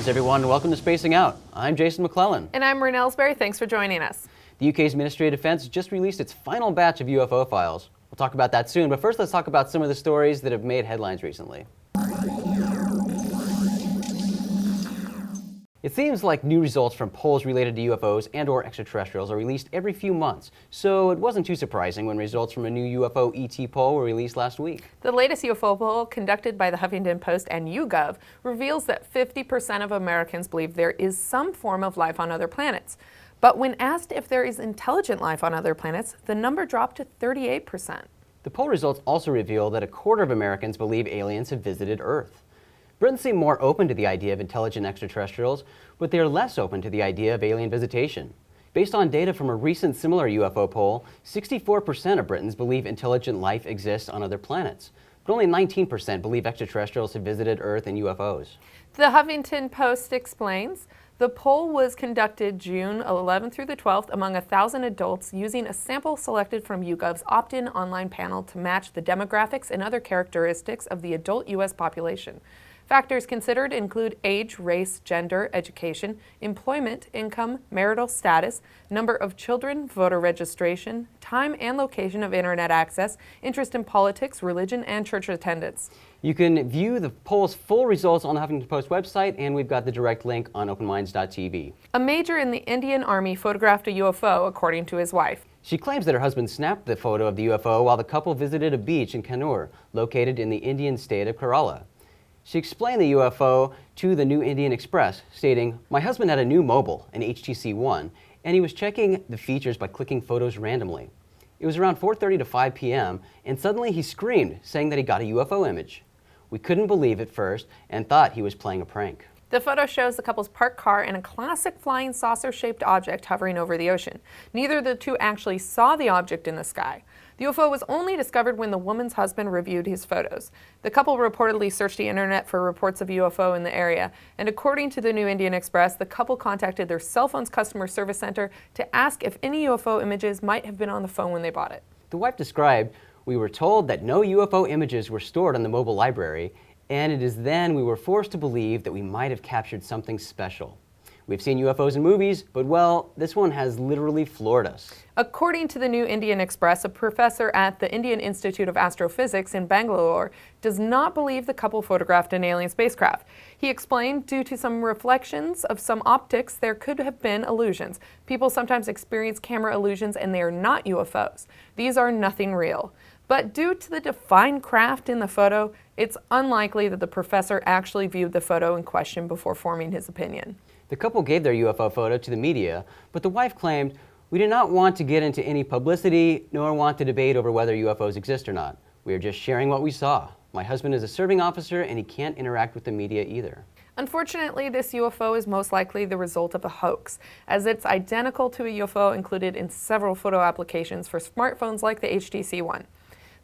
Greetings everyone and welcome to Spacing Out. I'm Jason McClellan. And I'm Maureen Elsberry. Thanks for joining us. The UK's Ministry of Defence just released its final batch of UFO files. We'll talk about that soon, but first let's talk about some of the stories that have made headlines recently. It seems like new results from polls related to UFOs and/or extraterrestrials are released every few months, so it wasn't too surprising when results from a new UFO ET poll were released last week. The latest UFO poll, conducted by the Huffington Post and YouGov, reveals that 50% of Americans believe there is some form of life on other planets. But when asked if there is intelligent life on other planets, the number dropped to 38%. The poll results also reveal that a quarter of Americans believe aliens have visited Earth. Britons seem more open to the idea of intelligent extraterrestrials, but they are less open to the idea of alien visitation. Based on data from a recent similar UFO poll, 64% of Britons believe intelligent life exists on other planets, but only 19% believe extraterrestrials have visited Earth in UFOs. The Huffington Post explains, the poll was conducted June 11th through the 12th among 1,000 adults using a sample selected from YouGov's opt-in online panel to match the demographics and other characteristics of the adult U.S. population. Factors considered include age, race, gender, education, employment, income, marital status, number of children, voter registration, time and location of internet access, interest in politics, religion, and church attendance. You can view the poll's full results on the Huffington Post website, and we've got the direct link on openminds.tv. A major in the Indian Army photographed a UFO, according to his wife. She claims that her husband snapped the photo of the UFO while the couple visited a beach in Kannur, located in the Indian state of Kerala. She explained the UFO to the New Indian Express, stating, "My husband had a new mobile, an HTC-1, and he was checking the features by clicking photos randomly. It was around 4:30 to 5 p.m., and suddenly he screamed, saying that he got a UFO image. We couldn't believe it first and thought he was playing a prank." The photo shows the couple's parked car and a classic flying saucer-shaped object hovering over the ocean. Neither of the two actually saw the object in the sky. The UFO was only discovered when the woman's husband reviewed his photos. The couple reportedly searched the internet for reports of UFO in the area, and according to the New Indian Express, the couple contacted their cell phone's customer service center to ask if any UFO images might have been on the phone when they bought it. The wife described, "We were told that no UFO images were stored on the mobile library, and it is then we were forced to believe that we might have captured something special. We've seen UFOs in movies, but well, this one has literally floored us." According to the New Indian Express, a professor at the Indian Institute of Astrophysics in Bangalore does not believe the couple photographed an alien spacecraft. He explained, due to some reflections of some optics, there could have been illusions. People sometimes experience camera illusions and they are not UFOs. These are nothing real. But due to the defined craft in the photo, it's unlikely that the professor actually viewed the photo in question before forming his opinion. The couple gave their UFO photo to the media, but the wife claimed, "We do not want to get into any publicity, nor want to debate over whether UFOs exist or not. We are just sharing what we saw. My husband is a serving officer and he can't interact with the media either." Unfortunately, this UFO is most likely the result of a hoax, as it's identical to a UFO included in several photo applications for smartphones like the HTC-1.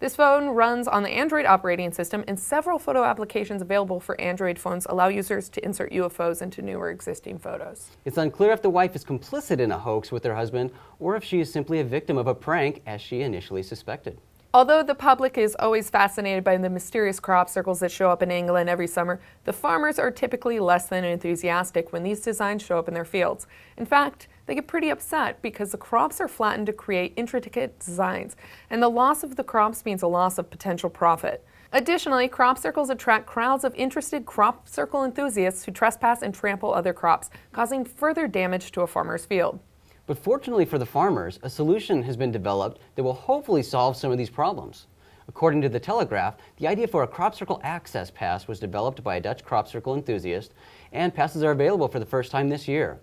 This phone runs on the Android operating system, and several photo applications available for Android phones allow users to insert UFOs into new or existing photos. It's unclear if the wife is complicit in a hoax with her husband or if she is simply a victim of a prank, as she initially suspected. Although the public is always fascinated by the mysterious crop circles that show up in England every summer, the farmers are typically less than enthusiastic when these designs show up in their fields. In fact, they get pretty upset because the crops are flattened to create intricate designs, and the loss of the crops means a loss of potential profit. Additionally, crop circles attract crowds of interested crop circle enthusiasts who trespass and trample other crops, causing further damage to a farmer's field. But fortunately for the farmers, a solution has been developed that will hopefully solve some of these problems. According to The Telegraph, the idea for a crop circle access pass was developed by a Dutch crop circle enthusiast, and passes are available for the first time this year.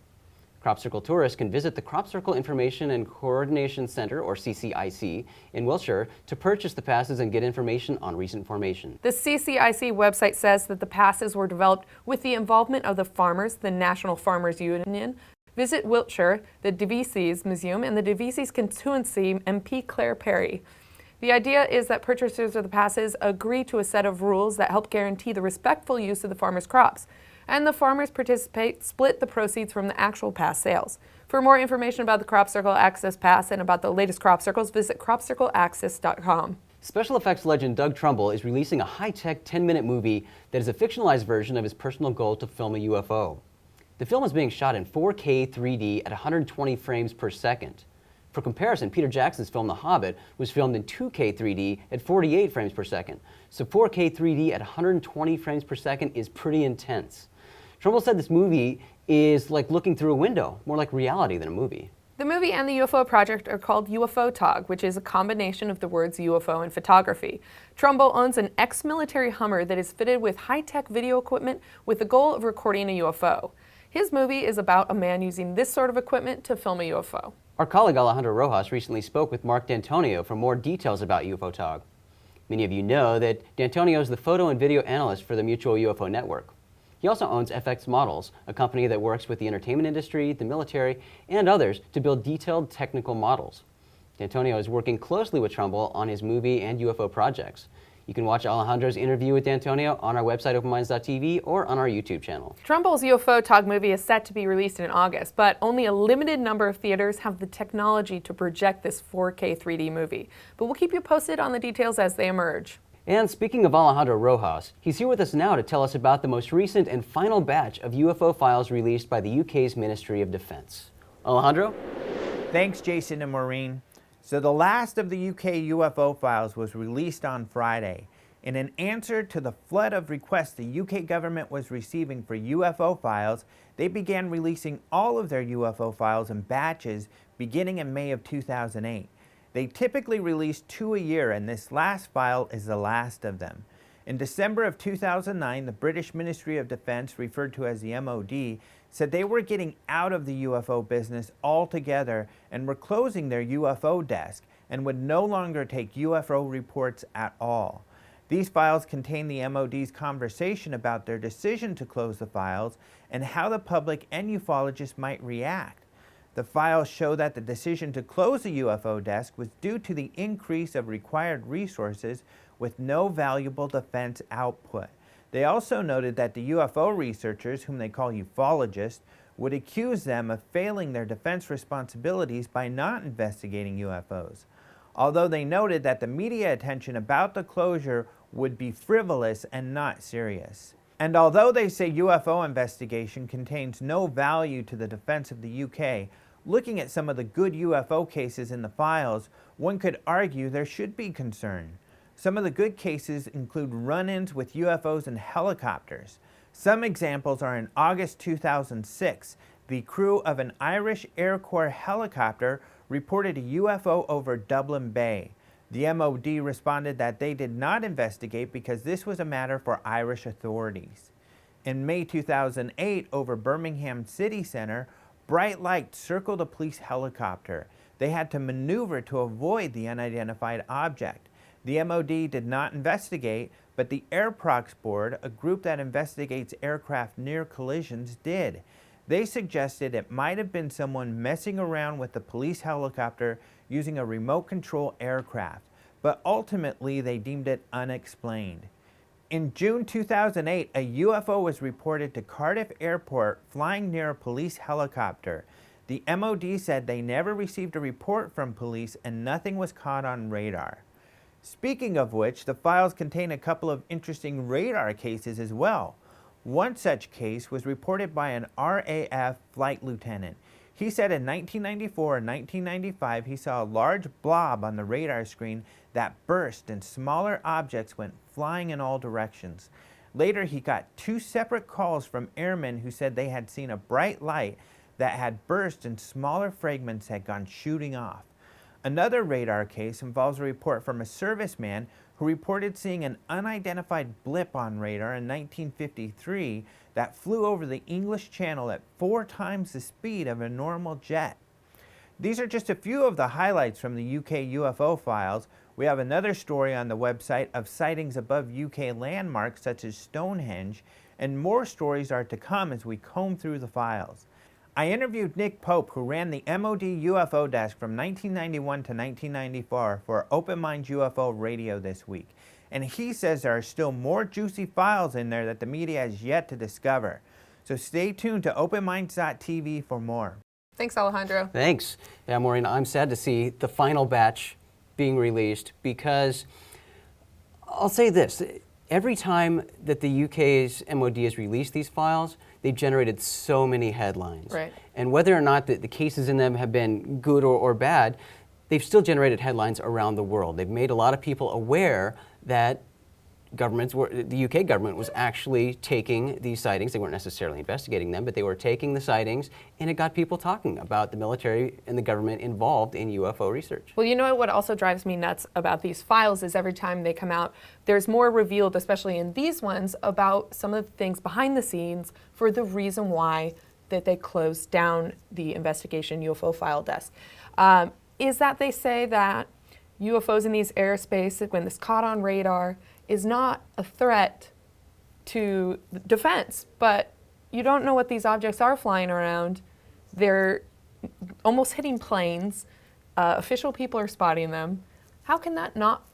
Crop circle tourists can visit the Crop Circle Information and Coordination Center, or CCIC, in Wiltshire to purchase the passes and get information on recent formation. The CCIC website says that the passes were developed with the involvement of the farmers, the National Farmers Union, Visit Wiltshire, the Devizes Museum, and the Devizes constituency MP Claire Perry. The idea is that purchasers of the passes agree to a set of rules that help guarantee the respectful use of the farmers' crops, and the farmers participate split the proceeds from the actual pass sales. For more information about the Crop Circle Access Pass and about the latest crop circles, visit cropcircleaccess.com. Special effects legend Doug Trumbull is releasing a high-tech 10-minute movie that is a fictionalized version of his personal goal to film a UFO. The film is being shot in 4K 3D at 120 frames per second. For comparison, Peter Jackson's film The Hobbit was filmed in 2K 3D at 48 frames per second. So 4K 3D at 120 frames per second is pretty intense. Trumbull said this movie is like looking through a window, more like reality than a movie. The movie and the UFO project are called UFO Tog, which is a combination of the words UFO and photography. Trumbull owns an ex-military Hummer that is fitted with high-tech video equipment with the goal of recording a UFO. His movie is about a man using this sort of equipment to film a UFO. Our colleague Alejandro Rojas recently spoke with Mark D'Antonio for more details about UFO Tog. Many of you know that D'Antonio is the photo and video analyst for the Mutual UFO Network. He also owns FX Models, a company that works with the entertainment industry, the military, and others to build detailed technical models. D'Antonio is working closely with Trumbull on his movie and UFO projects. You can watch Alejandro's interview with D'Antonio on our website, openminds.tv, or on our YouTube channel. Trumbull's UFO Tog movie is set to be released in August, but only a limited number of theaters have the technology to project this 4K 3D movie. But we'll keep you posted on the details as they emerge. And speaking of Alejandro Rojas, he's here with us now to tell us about the most recent and final batch of UFO files released by the UK's Ministry of Defence. Alejandro? Thanks, Jason and Maureen. So the last of the UK UFO files was released on Friday. In an answer to the flood of requests the UK government was receiving for UFO files, they began releasing all of their UFO files in batches beginning in May of 2008. They typically release 2 a year, and this last file is the last of them. In December of 2009, the British Ministry of Defence, referred to as the MOD, said they were getting out of the UFO business altogether and were closing their UFO desk and would no longer take UFO reports at all. These files contain the MOD's conversation about their decision to close the files and how the public and ufologists might react. The files show that the decision to close the UFO desk was due to the increase of required resources with no valuable defense output. They also noted that the UFO researchers, whom they call ufologists, would accuse them of failing their defense responsibilities by not investigating UFOs. Although they noted that the media attention about the closure would be frivolous and not serious. And although they say UFO investigation contains no value to the defense of the UK, looking at some of the good UFO cases in the files, one could argue there should be concern. Some of the good cases include run-ins with UFOs and helicopters. Some examples are in August 2006, the crew of an Irish Air Corps helicopter reported a UFO over Dublin Bay. The MOD responded that they did not investigate because this was a matter for Irish authorities. In May 2008, over Birmingham City Centre, bright lights circled a police helicopter. They had to maneuver to avoid the unidentified object. The MOD did not investigate, but the Airprox Board, a group that investigates aircraft near collisions, did. They suggested it might have been someone messing around with the police helicopter using a remote control aircraft, but ultimately they deemed it unexplained. In June 2008, a UFO was reported to Cardiff Airport flying near a police helicopter. The MOD said they never received a report from police and nothing was caught on radar. Speaking of which, the files contain a couple of interesting radar cases as well. One such case was reported by an RAF flight lieutenant. He said in 1994 and 1995 he saw a large blob on the radar screen that burst and smaller objects went flying in all directions. Later he got 2 separate calls from airmen who said they had seen a bright light that had burst and smaller fragments had gone shooting off. Another radar case involves a report from a serviceman who reported seeing an unidentified blip on radar in 1953 that flew over the English Channel at 4 times the speed of a normal jet. These are just a few of the highlights from the UK UFO files. We have another story on the website of sightings above UK landmarks such as Stonehenge, and more stories are to come as we comb through the files. I interviewed Nick Pope, who ran the MOD UFO desk from 1991 to 1994 for Open Minds UFO Radio this week. And he says there are still more juicy files in there that the media has yet to discover. So stay tuned to openminds.tv for more. Thanks, Alejandro. Thanks. Yeah, Maureen, I'm sad to see the final batch being released because I'll say this. Every time that the UK's MOD has released these files, they've generated so many headlines. Right. And whether or not the cases in them have been good or bad, they've still generated headlines around the world. They've made a lot of people aware that the UK government was actually taking these sightings. They weren't necessarily investigating them, but they were taking the sightings, and it got people talking about the military and the government involved in UFO research. Well, you know what also drives me nuts about these files is every time they come out, there's more revealed, especially in these ones, about some of the things behind the scenes for the reason why that they closed down the investigation UFO file desk. Is that they say that UFOs in these airspace, when it's caught on radar, is not a threat to defense, but you don't know what these objects are flying around. They're almost hitting planes. Official people are spotting them. How can that not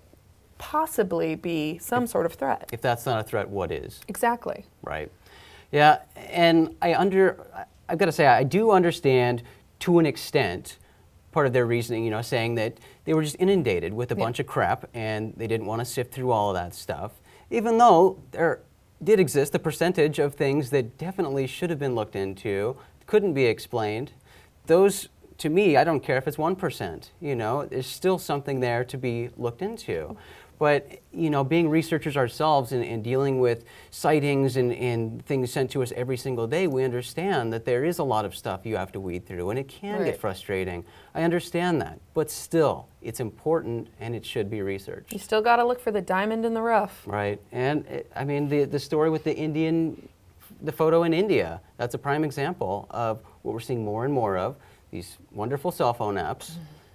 possibly be some sort of threat? If that's not a threat, what is? Exactly. Right. Yeah, and I've got to say, I do understand to an extent part of their reasoning, saying that they were just inundated with a bunch of crap and they didn't want to sift through all of that stuff, even though there did exist a percentage of things that definitely should have been looked into, couldn't be explained. Those, to me, I don't care if it's 1%, there's still something there to be looked into. But, being researchers ourselves and dealing with sightings and things sent to us every single day, we understand that there is a lot of stuff you have to weed through, and it can get frustrating. I understand that. But still, it's important, and it should be researched. You still got to look for the diamond in the rough. Right. And, the story with the photo in India, that's a prime example of what we're seeing more and more of, these wonderful cell phone apps.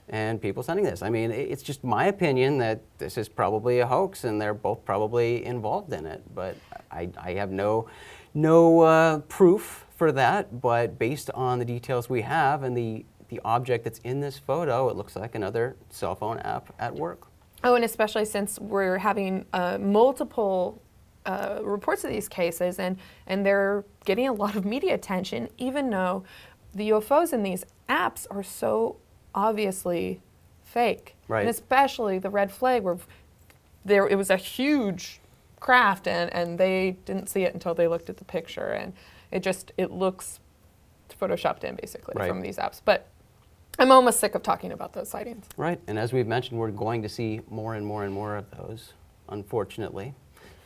And people sending this. It's just my opinion that this is probably a hoax, and they're both probably involved in it. But I have no proof for that. But based on the details we have and the object that's in this photo, it looks like another cell phone app at work. Oh, and especially since we're having multiple reports of these cases, and they're getting a lot of media attention, even though the UFOs in these apps are so obviously fake. Right. And especially the red flag, where it was a huge craft and they didn't see it until they looked at the picture, and it looks photoshopped in basically from these apps. But I'm almost sick of talking about those sightings. Right, and as we've mentioned, we're going to see more and more and more of those, unfortunately.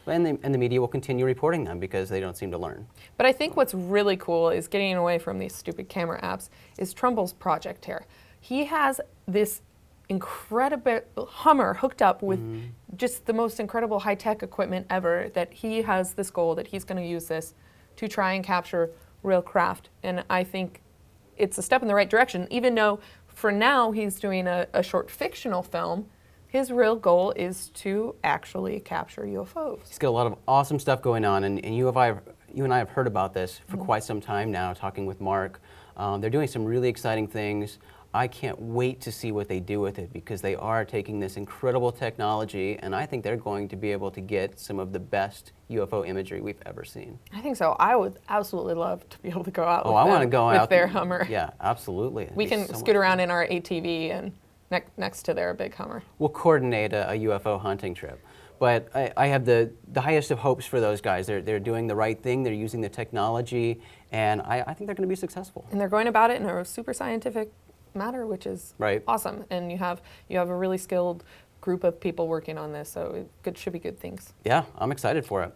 And the media will continue reporting them because they don't seem to learn. But I think what's really cool is getting away from these stupid camera apps is Trumbull's project here. He has this incredible Hummer hooked up with just the most incredible high-tech equipment ever, that he has this goal that he's going to use this to try and capture real craft. And I think it's a step in the right direction, even though for now he's doing a short fictional film. His real goal is to actually capture UFOs. He's got a lot of awesome stuff going on, and you and I have heard about this for quite some time now, talking with Mark. They're doing some really exciting things. I can't wait to see what they do with it, because they are taking this incredible technology, and I think they're going to be able to get some of the best UFO imagery we've ever seen. I think so. I would absolutely love to be able to go out with their Hummer. Yeah, absolutely. We can scoot around in our ATV and next to their big Hummer. We'll coordinate a UFO hunting trip. But I have the highest of hopes for those guys. They're doing the right thing. They're using the technology, and I think they're going to be successful. And they're going about it in a super scientific manner, which is awesome. And you have a really skilled group of people working on this, so it should be good things. Yeah, I'm excited for it.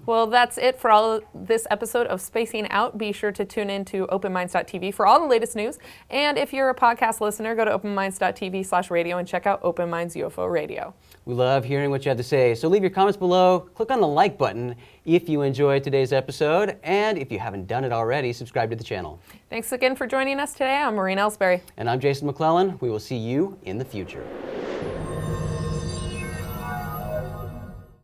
Well, that's it for all of this episode of Spacing Out. Be sure to tune in to openminds.tv for all the latest news. And if you're a podcast listener, go to openminds.tv/radio and check out Open Minds UFO Radio. We love hearing what you have to say, so leave your comments below. Click on the like button if you enjoyed today's episode, and if you haven't done it already, subscribe to the channel. Thanks again for joining us today. I'm Maureen Elsberry. And I'm Jason McClellan. We will see you in the future.